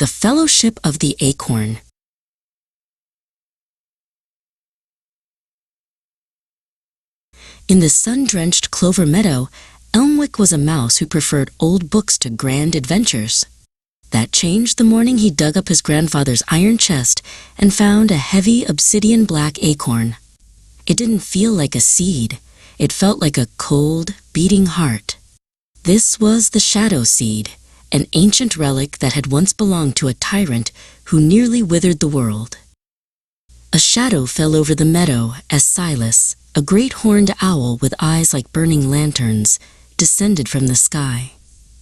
The Fellowship of the Acorn. In the sun-drenched clover meadow, Elmwick was a mouse who preferred old books to grand adventures. That changed the morning he dug up his grandfather's iron chest and found a heavy obsidian-black acorn. It didn't feel like a seed. It felt like a cold, beating heart. This was the shadow seed, an ancient relic that had once belonged to a tyrant who nearly withered the world. A shadow fell over the meadow as Silas, a great horned owl with eyes like burning lanterns, descended from the sky.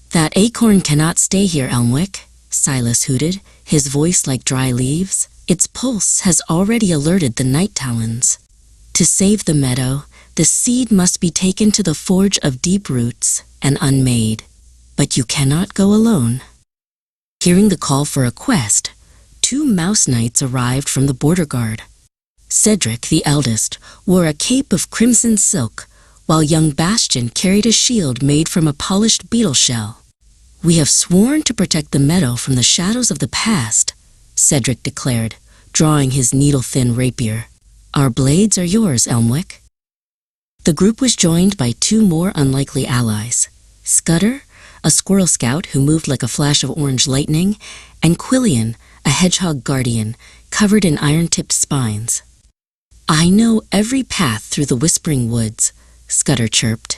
"That acorn cannot stay here, Elmwick," Silas hooted, his voice like dry leaves. "Its pulse has already alerted the night talons. To save the meadow, the seed must be taken to the forge of deep roots and unmade. But you cannot go alone." Hearing the call for a quest, 2 mouse knights arrived from the border guard. Cedric, the eldest, wore a cape of crimson silk, while young Bastian carried a shield made from a polished beetle shell. "We have sworn to protect the meadow from the shadows of the past," Cedric declared, drawing his needle-thin rapier. "Our blades are yours, Elmwick." The group was joined by 2 more unlikely allies, Scudder, a squirrel scout who moved like a flash of orange lightning, and Quillian, a hedgehog guardian, covered in iron-tipped spines. "I know every path through the whispering woods," Scudder chirped.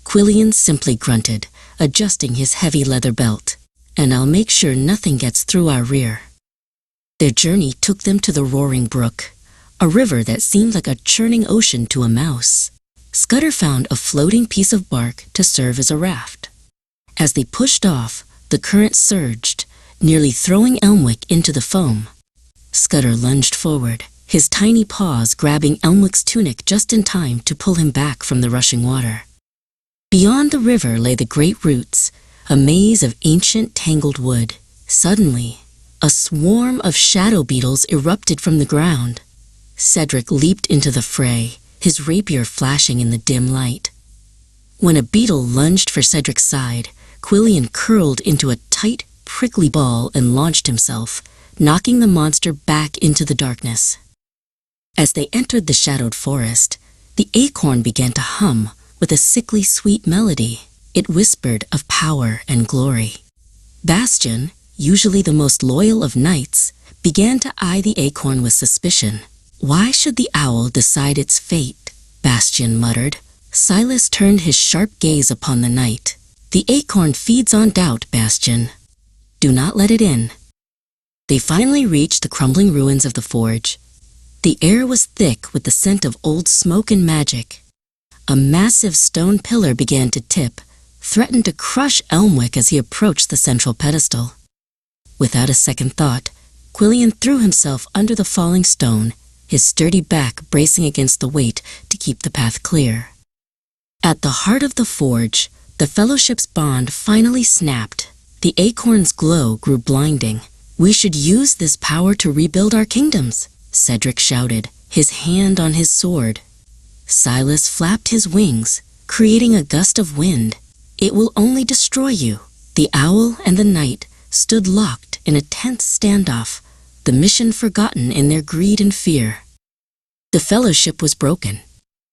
Quillian simply grunted, adjusting his heavy leather belt. "And I'll make sure nothing gets through our rear." Their journey took them to the roaring brook, a river that seemed like a churning ocean to a mouse. Scudder found a floating piece of bark to serve as a raft. As they pushed off, the current surged, nearly throwing Elmwick into the foam. Scudder lunged forward, his tiny paws grabbing Elmwick's tunic just in time to pull him back from the rushing water. Beyond the river lay the great roots, a maze of ancient tangled wood. Suddenly, a swarm of shadow beetles erupted from the ground. Cedric leaped into the fray, his rapier flashing in the dim light. When a beetle lunged for Cedric's side, Quillian curled into a tight, prickly ball and launched himself, knocking the monster back into the darkness. As they entered the shadowed forest, the acorn began to hum with a sickly sweet melody. It whispered of power and glory. Bastian, usually the most loyal of knights, began to eye the acorn with suspicion. "Why should the owl decide its fate?" Bastian muttered. Silas turned his sharp gaze upon the knight. "The acorn feeds on doubt, Bastian. Do not let it in." They finally reached the crumbling ruins of the forge. The air was thick with the scent of old smoke and magic. A massive stone pillar began to tip, threatened to crush Elmwick as he approached the central pedestal. Without a second thought, Quillian threw himself under the falling stone, his sturdy back bracing against the weight to keep the path clear. At the heart of the forge, the Fellowship's bond finally snapped. The acorn's glow grew blinding. "We should use this power to rebuild our kingdoms," Cedric shouted, his hand on his sword. Silas flapped his wings, creating a gust of wind. "It will only destroy you." The owl and the knight stood locked in a tense standoff, the mission forgotten in their greed and fear. The Fellowship was broken.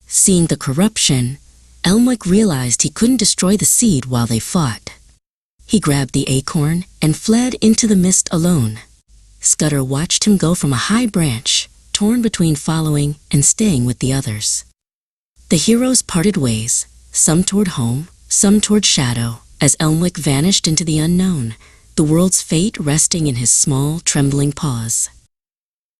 Seeing the corruption, Elmwick realized he couldn't destroy the seed while they fought. He grabbed the acorn and fled into the mist alone. Scudder watched him go from a high branch, torn between following and staying with the others. The heroes parted ways, some toward home, some toward shadow, as Elmwick vanished into the unknown, the world's fate resting in his small, trembling paws.